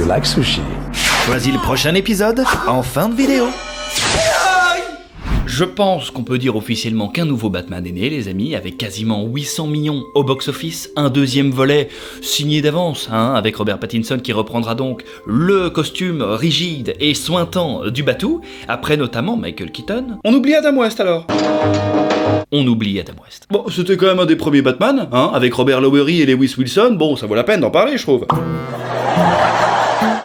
you like sushi? Voici le prochain épisode en fin de vidéo. Je pense qu'on peut dire officiellement qu'un nouveau Batman est né, les amis, avec quasiment 800 millions au box-office, un deuxième volet signé d'avance, avec Robert Pattinson qui reprendra donc le costume rigide et sointant du Batou, après notamment Michael Keaton. On oublie Adam West alors. On oublie Adam West. Bon, c'était quand même un des premiers Batman, avec Robert Lowery et Lewis Wilson, bon, ça vaut la peine d'en parler, je trouve.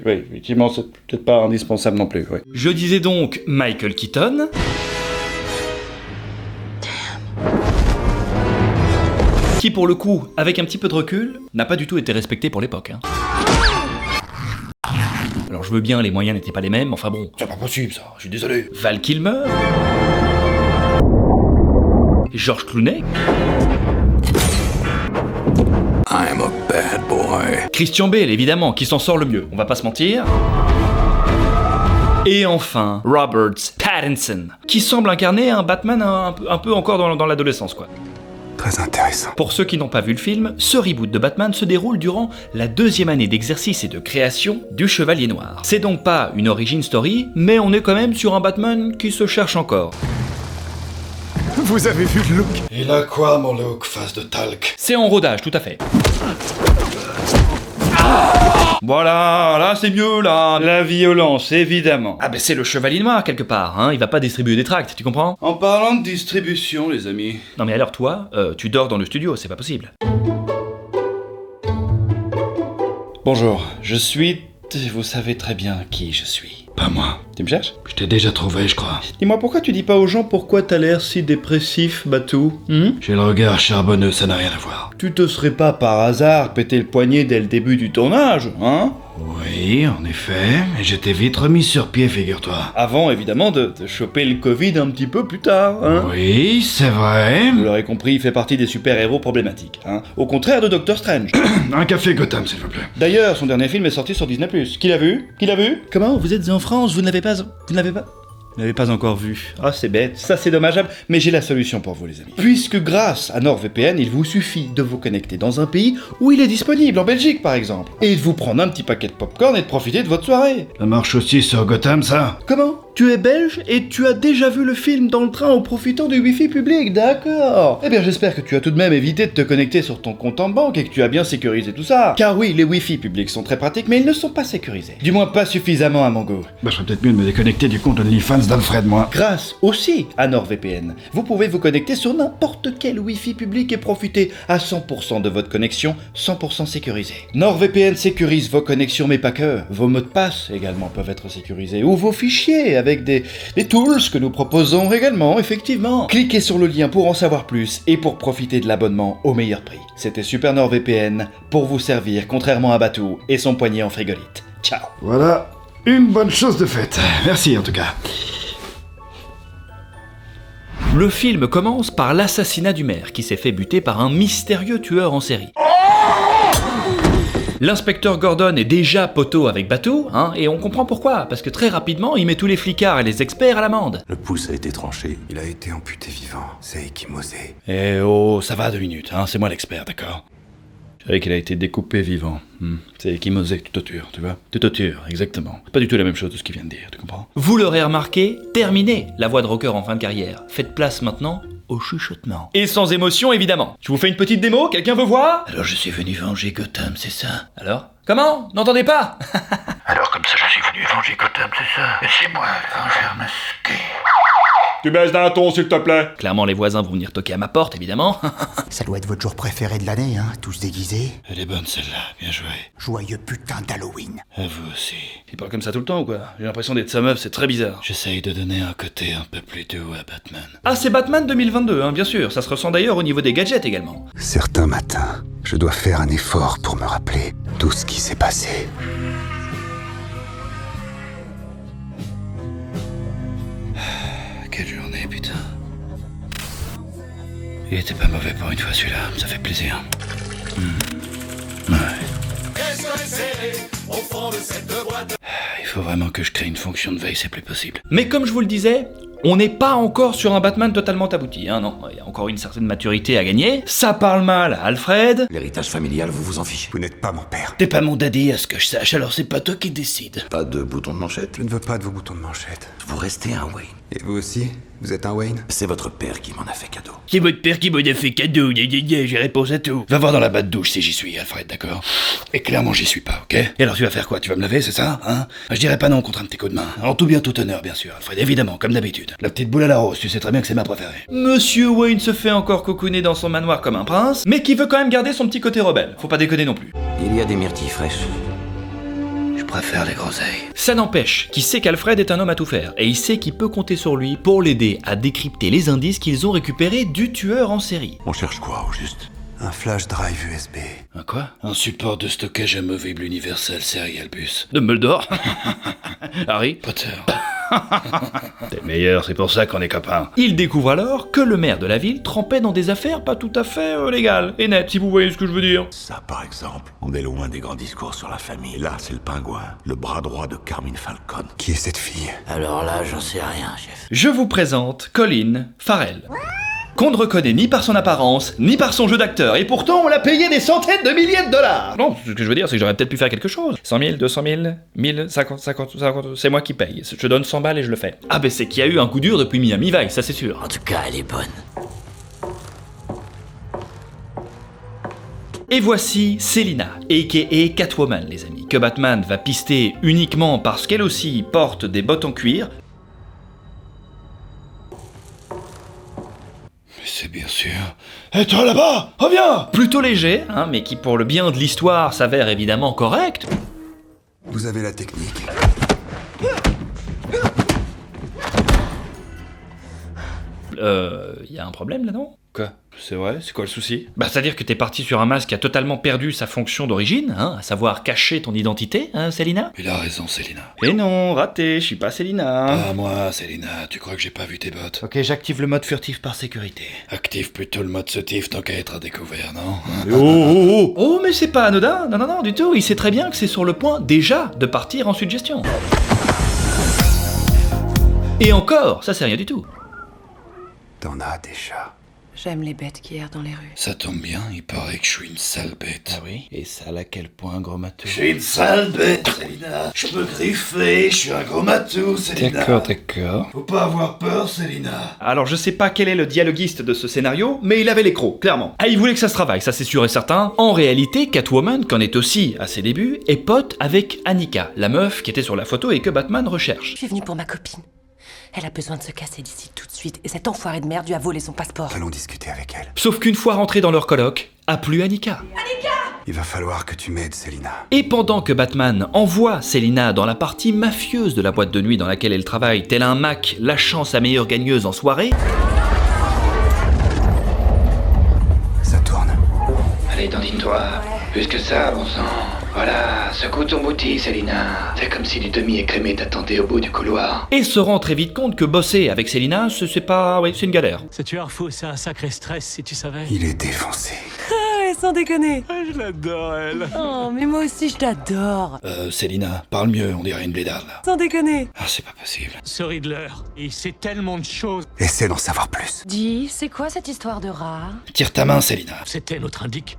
Oui, effectivement, c'est peut-être pas indispensable non plus, ouais. Je disais donc Michael Keaton... qui pour le coup, avec un petit peu de recul, n'a pas du tout été respecté pour l'époque. Alors je veux bien, les moyens n'étaient pas les mêmes, enfin bon, c'est pas possible ça, je suis désolé. Val Kilmer, George Clooney, I'm a bad boy. Christian Bale évidemment, qui s'en sort le mieux, on va pas se mentir. Et enfin, Robert Pattinson, qui semble incarner un Batman un peu encore dans l'adolescence quoi. Très intéressant. Pour ceux qui n'ont pas vu le film, ce reboot de Batman se déroule durant la 2e année d'exercice et de création du Chevalier Noir. C'est donc pas une origin story, mais on est quand même sur un Batman qui se cherche encore. Vous avez vu le look? Il a quoi mon look, face de talc? C'est en rodage, tout à fait. Voilà, là c'est mieux là, la violence évidemment. Ah ben c'est le Chevalier Noir quelque part, il va pas distribuer des tracts, tu comprends? En parlant de distribution, les amis... Non mais alors toi, tu dors dans le studio, c'est pas possible. Bonjour, je suis... Vous savez très bien qui je suis. Pas moi. Tu me cherches? Je t'ai déjà trouvé, je crois. Dis-moi pourquoi tu dis pas aux gens pourquoi t'as l'air si dépressif, Batou? J'ai le regard charbonneux, ça n'a rien à voir. Tu te serais pas par hasard pété le poignet dès le début du tournage, Oui, en effet, mais j'étais vite remis sur pied, figure-toi. Avant, évidemment, de choper le Covid un petit peu plus tard, Oui, c'est vrai. Vous l'aurez compris, il fait partie des super-héros problématiques, Au contraire de Doctor Strange. Un café Gotham, s'il vous plaît. D'ailleurs, son dernier film est sorti sur Disney+. Qui l'a vu? Comment? Vous êtes en France, vous ne l'avez pas encore vu. Ah, c'est bête, ça c'est dommageable, mais j'ai la solution pour vous les amis. Puisque grâce à NordVPN, il vous suffit de vous connecter dans un pays où il est disponible, en Belgique par exemple, et de vous prendre un petit paquet de popcorn et de profiter de votre soirée. Ça marche aussi sur Gotham, ça? Comment? Tu es belge et tu as déjà vu le film dans le train en profitant du wifi public, d'accord? Eh bien j'espère que tu as tout de même évité de te connecter sur ton compte en banque et que tu as bien sécurisé tout ça. Car oui, les wifi publics sont très pratiques, mais ils ne sont pas sécurisés. Du moins pas suffisamment à mon goût. Je serais peut-être mieux de me déconnecter du compte OnlyFans d'Alfred, moi. Grâce aussi à NordVPN, vous pouvez vous connecter sur n'importe quel wifi public et profiter à 100% de votre connexion 100% sécurisée. NordVPN sécurise vos connexions, mais pas que. Vos mots de passe également peuvent être sécurisés, ou vos fichiers avec des tools que nous proposons également, effectivement. Cliquez sur le lien pour en savoir plus et pour profiter de l'abonnement au meilleur prix. C'était Super NordVPN pour vous servir, contrairement à Batou et son poignet en frigolite. Ciao. Voilà, une bonne chose de faite. Merci en tout cas. Le film commence par l'assassinat du maire qui s'est fait buter par un mystérieux tueur en série. L'inspecteur Gordon est déjà poteau avec Batou, et on comprend pourquoi, parce que très rapidement, il met tous les flicards et les experts à l'amende. Le pouce a été tranché. Il a été amputé vivant. C'est échymosé. Eh oh, ça va 2 minutes, c'est moi l'expert, d'accord? C'est vrai qu'il a été découpé vivant. C'est échymosé, tu tortures, tu vois? Tu tortures, exactement. C'est pas du tout la même chose de ce qu'il vient de dire, tu comprends? Vous l'aurez remarqué, terminez la voix de rocker en fin de carrière. Faites place maintenant au chuchotement. Et sans émotion, évidemment. Je vous fais une petite démo, quelqu'un veut voir? Alors je suis venu venger Gotham, c'est ça? Alors? Comment? N'entendez pas? Alors comme ça, je suis venu venger Gotham, c'est ça? Et c'est moi, le vengeur masqué. Tu baisses d'un ton, s'il te plaît. Clairement, les voisins vont venir toquer à ma porte, évidemment. Ça doit être votre jour préféré de l'année, tous déguisés. Elle est bonne celle-là, bien joué. Joyeux putain d'Halloween. À vous aussi. Il parle comme ça tout le temps ou quoi? J'ai l'impression d'être sa meuf, c'est très bizarre. J'essaye de donner un côté un peu plus doux à Batman. Ah, c'est Batman 2022, bien sûr. Ça se ressent d'ailleurs au niveau des gadgets également. Certains matins, je dois faire un effort pour me rappeler tout ce qui s'est passé. Quelle journée, putain. Il était pas mauvais pour une fois celui-là, ça fait plaisir. Ouais. Il faut vraiment que je crée une fonction de veille, c'est plus possible. Mais comme je vous le disais, On n'est pas encore sur un Batman totalement abouti, hein, non. Il y a encore une certaine maturité à gagner. Ça parle mal à Alfred. L'héritage familial, vous vous en fichez. Vous n'êtes pas mon père. T'es pas mon daddy à ce que je sache, alors c'est pas toi qui décide. Pas de bouton de manchette. Je ne veux pas de vos boutons de manchette. Vous restez un Wayne. Et vous aussi? Vous êtes un Wayne? C'est votre père qui m'en a fait cadeau. C'est votre père qui m'a fait cadeau, j'ai réponse à tout. Va voir dans la batte douche si j'y suis, Alfred, d'accord? Et clairement j'y suis pas, ok? Et alors tu vas faire quoi? Tu vas me laver, c'est ça, hein? Je dirais pas non contre un petit coup de main. En tout bien, tout honneur, bien sûr, Alfred, évidemment, comme d'habitude. La petite boule à la rose, tu sais très bien que c'est ma préférée. Monsieur Wayne se fait encore cocooner dans son manoir comme un prince, mais qui veut quand même garder son petit côté rebelle. Faut pas déconner non plus. Il y a des myrtilles fraîches. Je préfère les groseilles. Ça n'empêche qu'il sait qu'Alfred est un homme à tout faire, et il sait qu'il peut compter sur lui pour l'aider à décrypter les indices qu'ils ont récupérés du tueur en série. On cherche quoi au juste? Un flash drive USB. Un quoi? Un support de stockage amovible universel Serial Bus. Dumbledore. Harry Potter. T'es meilleur, c'est pour ça qu'on est copains. Il découvre alors que le maire de la ville trempait dans des affaires pas tout à fait légales et nettes, si vous voyez ce que je veux dire. Ça, par exemple. On est loin des grands discours sur la famille. Là, c'est le pingouin, le bras droit de Carmine Falcon. Qui est cette fille? Alors là, j'en sais rien, chef. Je vous présente Colin Farrell. Qu'on ne reconnaît ni par son apparence, ni par son jeu d'acteur, et pourtant on l'a payé des centaines de milliers de dollars. Non, ce que je veux dire, c'est que j'aurais peut-être pu faire quelque chose. 100 000, 200 000, 1000, 50, c'est moi qui paye. Je donne 100 balles et je le fais. Ah ben c'est qu'il y a eu un coup dur depuis Miami Vice, ça c'est sûr. En tout cas, elle est bonne. Et voici Selina, a.k.a. Catwoman, les amis, que Batman va pister uniquement parce qu'elle aussi porte des bottes en cuir. C'est bien sûr. Et toi là-bas, reviens! Plutôt léger, hein, mais qui pour le bien de l'histoire s'avère évidemment correct. Vous avez la technique. Y a un problème là, non? Quoi? C'est vrai? C'est quoi le souci? Bah, c'est-à-dire que t'es parti sur un masque qui a totalement perdu sa fonction d'origine, hein, à savoir cacher ton identité, hein, Selina? Il a raison, Selina. Et non, raté, je suis pas Selina. Ah, moi, Selina, tu crois que j'ai pas vu tes bottes? Ok, j'active le mode furtif par sécurité. Active plutôt le mode sautif tant qu'à être à découvert, non? Oh, mais c'est pas anodin, non, du tout, il sait très bien que c'est sur le point, déjà, de partir en suggestion. Et encore, ça c'est rien du tout. T'en as déjà. J'aime les bêtes qui errent dans les rues. Ça tombe bien, il paraît que je suis une sale bête. Ah oui? Et sale à quel point, gros matou? Je suis une sale bête, Selina. Je peux griffer, je suis un gros matou, Selina. D'accord. Faut pas avoir peur, Selina. Alors je sais pas quel est le dialoguiste de ce scénario, mais il avait les crocs, clairement. Ah, il voulait que ça se travaille, ça c'est sûr et certain. En réalité, Catwoman, qu'en est aussi à ses débuts, est pote avec Annika, la meuf qui était sur la photo et que Batman recherche. Je suis venue pour ma copine. Elle a besoin de se casser d'ici tout de suite, et cet enfoiré de merde lui a volé son passeport. Allons discuter avec elle. Sauf qu'une fois rentré dans leur colloque, a plus Annika. Il va falloir que tu m'aides, Selina. Et pendant que Batman envoie Selina dans la partie mafieuse de la boîte de nuit dans laquelle elle travaille, tel un Mac lâchant sa meilleure gagneuse en soirée, Ça tourne. Allez, dandine-toi. Plus que ça, bon sang. Voilà, secoue ton bouti, Selina. C'est comme si du demi-écrémé t'attendait au bout du couloir. et se rend très vite compte que bosser avec Selina, c'est pas... Oui, c'est une galère. Ce tueur fou, c'est un sacré stress, si tu savais. Il est défoncé. Ouais, sans déconner. Je l'adore, elle. Oh, mais moi aussi je t'adore. Selina, parle mieux, on dirait une blédarde, là. Sans déconner. Ah, c'est pas possible. Ce Riddler, il sait tellement de choses. Essaie d'en savoir plus. Dis, c'est quoi cette histoire de rat? Tire ta main, Selina. C'était notre indique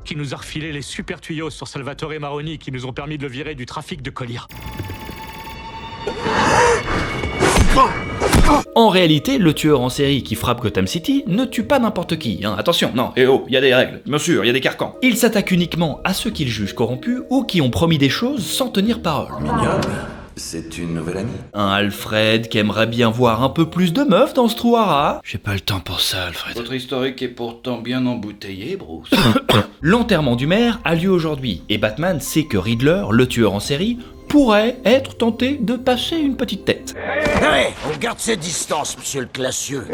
qui nous a refilé les super tuyaux sur Salvatore Maroni qui nous ont permis de le virer du trafic de colis. En réalité, le tueur en série qui frappe Gotham City ne tue pas n'importe qui, hein. Attention, non, et oh, il y a des règles, bien sûr, il y a des carcans. Il s'attaque uniquement à ceux qu'il juge corrompus ou qui ont promis des choses sans tenir parole. C'est une nouvelle amie. Un Alfred qui aimerait bien voir un peu plus de meufs dans ce trou à rats. J'ai pas le temps pour ça, Alfred. Votre historique est pourtant bien embouteillé, Bruce. L'enterrement du maire a lieu aujourd'hui, et Batman sait que Riddler, le tueur en série, pourrait être tenté de passer une petite tête. Allez, on garde ses distances, monsieur le classieux.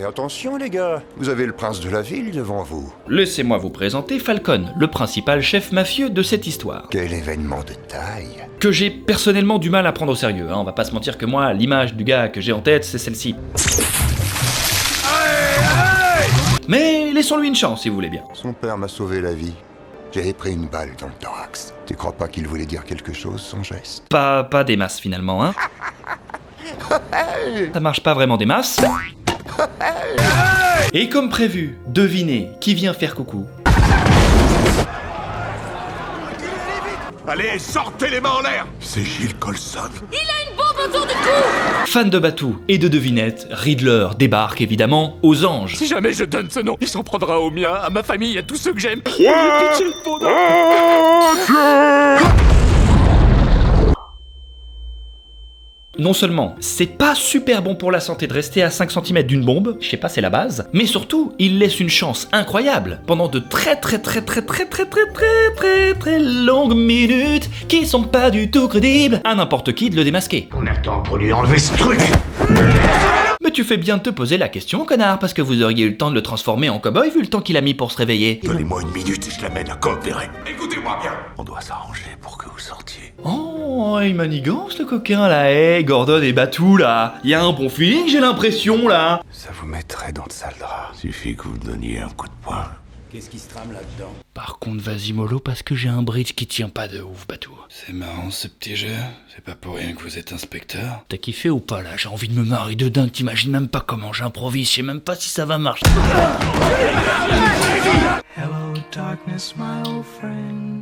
Attention les gars, vous avez le prince de la ville devant vous. Laissez-moi vous présenter Falcon, le principal chef mafieux de cette histoire. Quel événement de taille. Que j'ai personnellement du mal à prendre au sérieux, hein. On va pas se mentir que moi, l'image du gars que j'ai en tête, c'est celle-ci. Mais laissons-lui une chance, si vous voulez bien. Son père m'a sauvé la vie. J'avais pris une balle dans le thorax. Tu crois pas qu'il voulait dire quelque chose, son geste? Pas des masses finalement, hein. Ça marche pas vraiment des masses. Et comme prévu, devinez qui vient faire coucou. Allez, sortez les mains en l'air! C'est Gilles Colson. Il a une bombe autour du cou! Fan de Batou et de devinettes, Riddler débarque évidemment aux anges. Si jamais je donne ce nom, il s'en prendra au mien, à ma famille, à tous ceux que j'aime. Non seulement c'est pas super bon pour la santé de rester à 5 cm d'une bombe, je sais pas c'est la base, mais surtout il laisse une chance incroyable pendant de très longues minutes qui sont pas du tout crédibles à n'importe qui de le démasquer. On attend pour lui enlever ce truc. Mais tu fais bien de te poser la question, connard, parce que vous auriez eu le temps de le transformer en cow-boy vu le temps qu'il a mis pour se réveiller. Donnez-moi une minute et je l'amène à coopérer. Écoutez-moi bien. On doit s'arranger pour que vous sortiez. Oh, il manigance le coquin là, hey, Gordon et Batou là. Y a un bon feeling, j'ai l'impression là. Ça vous mettrait dans de sales draps. Suffit que vous me donniez un coup de poing. Qu'est-ce qui se trame là-dedans? Par contre, vas-y mollo, parce que j'ai un bridge qui tient pas de ouf, Batou. C'est marrant ce petit jeu. C'est pas pour rien que vous êtes inspecteur. T'as kiffé ou pas là? J'ai envie de me marrer de dingue, t'imagines même pas comment j'improvise, je sais même pas si ça va marcher.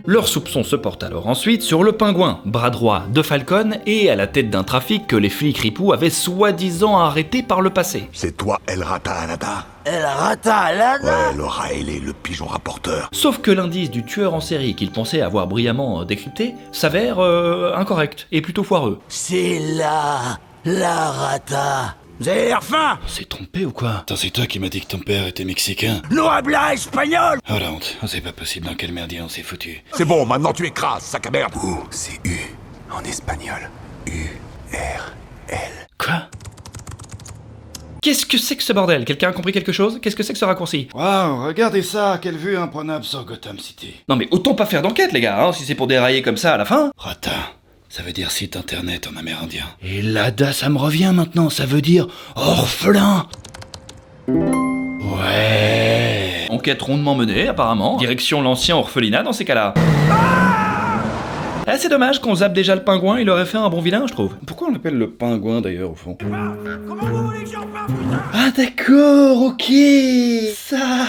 Leurs soupçons se portent alors ensuite sur le pingouin, bras droit de Falcon et à la tête d'un trafic que les flics ripoux avaient soi-disant arrêté par le passé. C'est toi, El Rata Alada? El Rata Alada? Ouais, le rat ailé, le pigeon rapporteur. Sauf que l'indice du tueur en série qu'il pensait avoir brillamment décrypté s'avère incorrect et plutôt foireux. C'est là, la Rata. Vous avez l'air faim? On s'est trompé ou quoi? Attends, c'est toi qui m'as dit que ton père était mexicain? No habla espagnol! Oh la honte, oh, c'est pas possible, dans quel merdier on s'est foutu. C'est bon, maintenant tu écrases, sac à merde. Ou, c'est U, en espagnol. U-R-L. Quoi? Qu'est-ce que c'est que ce bordel? Quelqu'un a compris quelque chose? Qu'est-ce que c'est que ce raccourci? Waouh, regardez ça, quelle vue imprenable sur Gotham City. Non mais autant pas faire d'enquête les gars, hein, si c'est pour dérailler comme ça à la fin. Rata, ça veut dire site internet en amérindien. Et Lada, ça me revient maintenant, ça veut dire orphelin. Ouais. Enquête rondement menée apparemment, direction l'ancien orphelinat dans ces cas-là. Ah, c'est dommage qu'on zappe déjà le pingouin, il aurait fait un bon vilain je trouve. Pourquoi on l'appelle le pingouin d'ailleurs au fond? Comment vous voulez que j'en parle, putain? Ah d'accord, ok. Ça.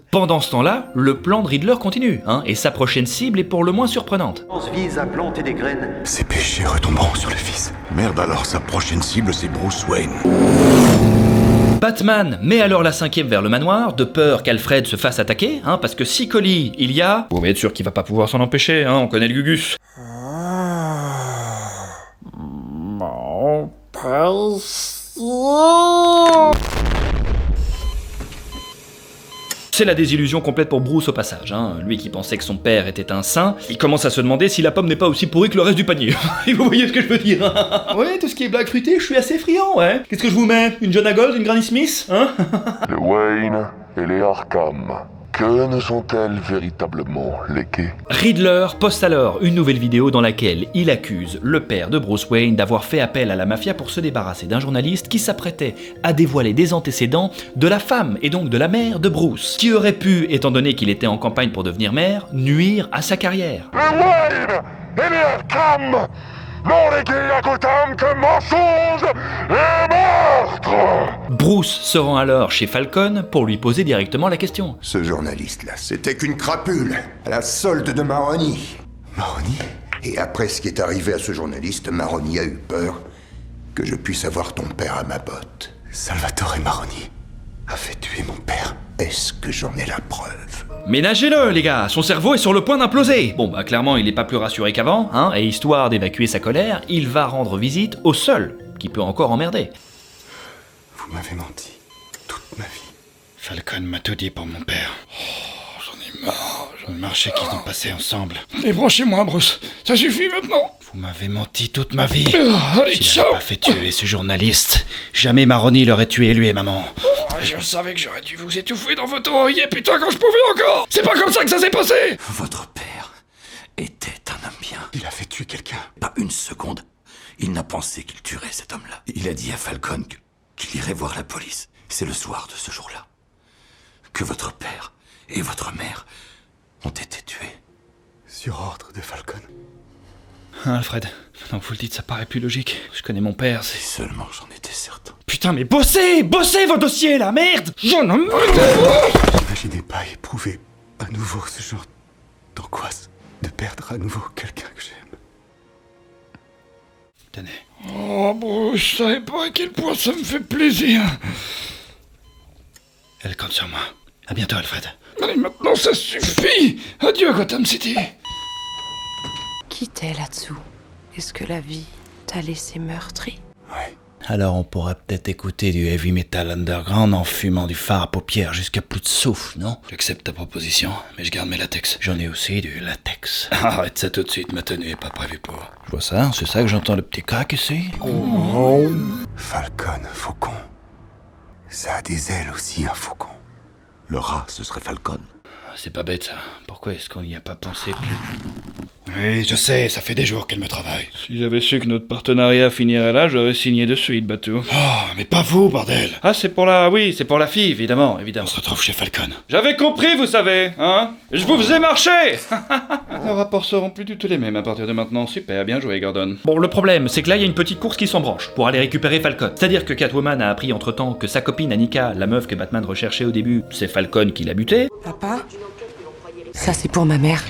Pendant ce temps-là, le plan de Riddler continue, hein, et sa prochaine cible est pour le moins surprenante. Vise à planter des graines. Ces péchés retomberont sur le fils. Merde alors, sa prochaine cible c'est Bruce Wayne. Batman met alors la 5e vers le manoir, de peur qu'Alfred se fasse attaquer, hein, parce que si colis il y a... Vous pouvez être sûr qu'il va pas pouvoir s'en empêcher, hein, on connaît le Gugus. C'est la désillusion complète pour Bruce au passage, hein. Lui qui pensait que son père était un saint, il commence à se demander si la pomme n'est pas aussi pourrie que le reste du panier. Et vous voyez ce que je veux dire? Ouais, tout ce qui est blague fruitée, je suis assez friand, ouais. Qu'est-ce que je vous mets? Une John Gold, une Granny Smith, hein? Les Wayne et les Arkham, que ne sont-elles véritablement léguées? Riddler poste alors une nouvelle vidéo dans laquelle il accuse le père de Bruce Wayne d'avoir fait appel à la mafia pour se débarrasser d'un journaliste qui s'apprêtait à dévoiler des antécédents de la femme et donc de la mère de Bruce, qui aurait pu, étant donné qu'il était en campagne pour devenir maire, nuire à sa carrière. Les Wayne et les Arkham n'ont légué à Gotham que mensonges et meurtres! Bruce se rend alors chez Falcon pour lui poser directement la question. Ce journaliste-là, c'était qu'une crapule, à la solde de Maroni. Maroni? Et après ce qui est arrivé à ce journaliste, Maroni a eu peur que je puisse avoir ton père à ma botte. Salvatore Maroni a fait tuer mon père. Est-ce que j'en ai la preuve? Ménagez-le, les gars, son cerveau est sur le point d'imploser. Bon, bah clairement, il est pas plus rassuré qu'avant, hein, et histoire d'évacuer sa colère, il va rendre visite au seul qui peut encore emmerder. Vous m'avez menti toute ma vie. Falcon m'a tout dit pour mon père. Oh, j'en ai marre, je sais qu'ils ont passé ensemble. Débranchez-moi, Bruce, ça suffit maintenant. Vous m'avez menti toute ma vie. Allez, ciao. Pas fait tuer ce journaliste. Jamais Maroni l'aurait tué, lui et maman. Je savais que j'aurais dû vous étouffer dans votre oreiller, putain, quand je pouvais encore. C'est pas comme ça que ça s'est passé. Votre père était un homme bien. Il a fait tuer quelqu'un. Pas une seconde. Il n'a pensé qu'il tuerait cet homme-là. Il a dit à Falcon qu'il irait voir la police. C'est le soir de ce jour-là que votre père et votre mère ont été tués. Sur ordre de Falcon. Alfred, Donc vous le dites, ça paraît plus logique. Je connais mon père, c'est... Si seulement j'en étais certain. Putain, mais bossez vos dossiers, là, merde! J'en ai... Imaginez pas éprouver à nouveau ce genre d'angoisse, de perdre à nouveau quelqu'un que j'aime. Tenez. Oh, bon, je savais pas à quel point ça me fait plaisir. Elle compte sur moi. À bientôt, Alfred. Allez, maintenant ça suffit. Adieu, Gotham City. Qui t'es là-dessous? Est-ce que la vie t'a laissé meurtri? Ouais. Alors on pourrait peut-être écouter du heavy metal underground en fumant du fard à paupières jusqu'à plus de souffle, non? J'accepte ta proposition, mais je garde mes latex. J'en ai aussi du latex. Arrête ça tout de suite, ma tenue est pas prévue pour. Je vois ça, c'est ça que j'entends le petit crack ici? Falcon, faucon. Ça a des ailes aussi, un faucon. Le rat, ce serait Falcon. C'est pas bête ça. Pourquoi est-ce qu'on n'y a pas pensé plus? Oui, je sais, ça fait des jours qu'elle me travaille. Si j'avais su que notre partenariat finirait là, j'aurais signé de suite, Batou. Oh, mais pas vous, bordel. Ah, c'est pour la... Oui, c'est pour la fille, évidemment. On se retrouve chez Falcon. J'avais compris, vous savez, hein? Je vous faisais marcher. Nos rapports seront plus du tout les mêmes à partir de maintenant. Super, bien joué, Gordon. Bon, le problème, c'est que là, il y a une petite course qui s'embranche pour aller récupérer Falcon. C'est-à-dire que Catwoman a appris entre-temps que sa copine Annika, la meuf que Batman recherchait au début, c'est Falcon qui l'a buté. Papa? Ça, c'est pour ma mère.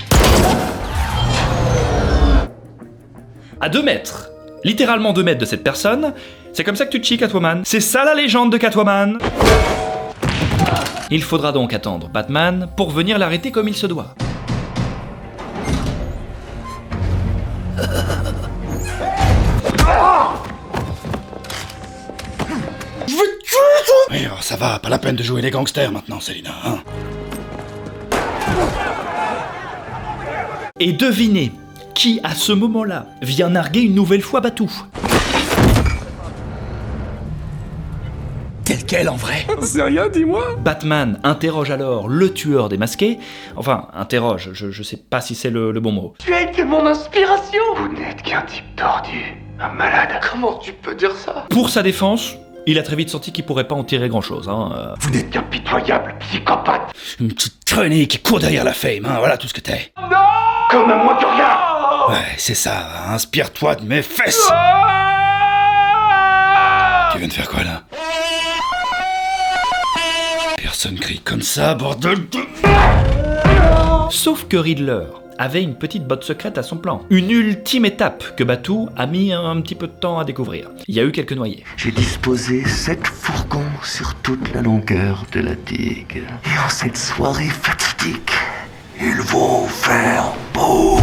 À 2 mètres, littéralement 2 mètres de cette personne, c'est comme ça que tu te chies, Catwoman. C'est ça la légende de Catwoman. Il faudra donc attendre Batman pour venir l'arrêter comme il se doit. Oui, alors ça va, pas la peine de jouer les gangsters maintenant, Selina, hein. Et devinez qui, à ce moment-là, vient narguer une nouvelle fois Batou. Tel quel en vrai? C'est rien, dis-moi. Batman interroge alors le tueur démasqué. Enfin, interroge, je sais pas si c'est le bon mot. Tu as été mon inspiration. Vous n'êtes qu'un type tordu, un malade. Comment tu peux dire ça? Pour sa défense, il a très vite senti qu'il pourrait pas en tirer grand-chose. Hein. Vous n'êtes qu'un pitoyable psychopathe. Une petite chronique qui court derrière la fame, hein, voilà tout ce que t'es. Non! Comme un moins que rien. Ouais, c'est ça, inspire-toi de mes fesses. Tu viens de faire quoi, là? Personne crie comme ça, bordel de... Sauf que Riddler avait une petite botte secrète à son plan. Une ultime étape que Batou a mis un petit peu de temps à découvrir. Il y a eu quelques noyés. J'ai disposé 7 fourgons sur toute la longueur de la digue. Et en cette soirée fatidique, ils vont faire beau.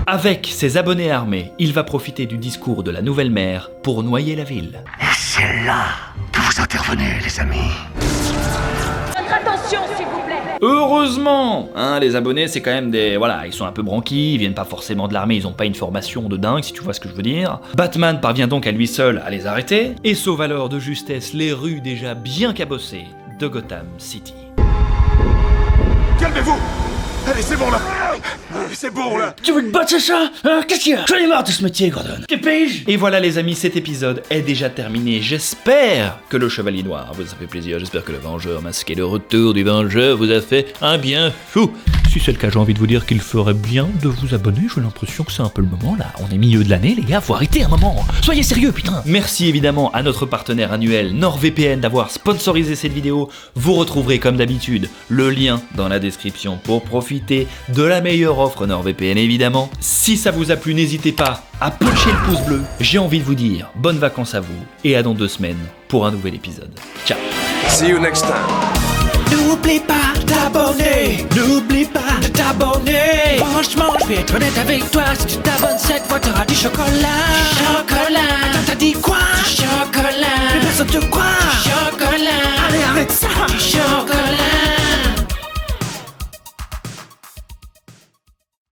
Avec ses abonnés armés, il va profiter du discours de la nouvelle maire pour noyer la ville. Et c'est là que vous intervenez, les amis. Votre attention, s'il vous plaît. Heureusement, hein, les abonnés, c'est quand même des... Voilà, ils sont un peu branquis, ils viennent pas forcément de l'armée, ils ont pas une formation de dingue, si tu vois ce que je veux dire. Batman parvient donc à lui seul à les arrêter, et sauve alors de justesse les rues déjà bien cabossées de Gotham City. Calmez-vous. Allez, c'est bon là. C'est bon là. Tu veux te battre, c'est ça? Qu'est-ce qu'il y a? J'en ai marre de ce métier, Gordon. T'es pige. Et voilà les amis, cet épisode est déjà terminé. J'espère que le Chevalier Noir vous a fait plaisir. J'espère que le Vengeur masqué, le retour du Vengeur vous a fait un bien fou. Si c'est le cas, j'ai envie de vous dire qu'il ferait bien de vous abonner. J'ai l'impression que c'est un peu le moment là. On est milieu de l'année, les gars, faut arrêter un moment. Soyez sérieux, putain. Merci évidemment à notre partenaire annuel NordVPN d'avoir sponsorisé cette vidéo. Vous retrouverez comme d'habitude le lien dans la description pour profiter de la meilleure offre NordVPN évidemment. Si ça vous a plu, n'hésitez pas à puncher le pouce bleu. J'ai envie de vous dire bonnes vacances à vous et à dans 2 semaines pour un nouvel épisode. Ciao. See you next time. N'oublie pas de t'abonner. N'oublie pas de t'abonner. Franchement, je vais être honnête avec toi. Si tu t'abonnes cette fois, t'auras du chocolat. Chocolat. Attends, t'as dit quoi? Du chocolat. Plus personne te croit. Chocolat. Allez, arrête ça. Du chocolat.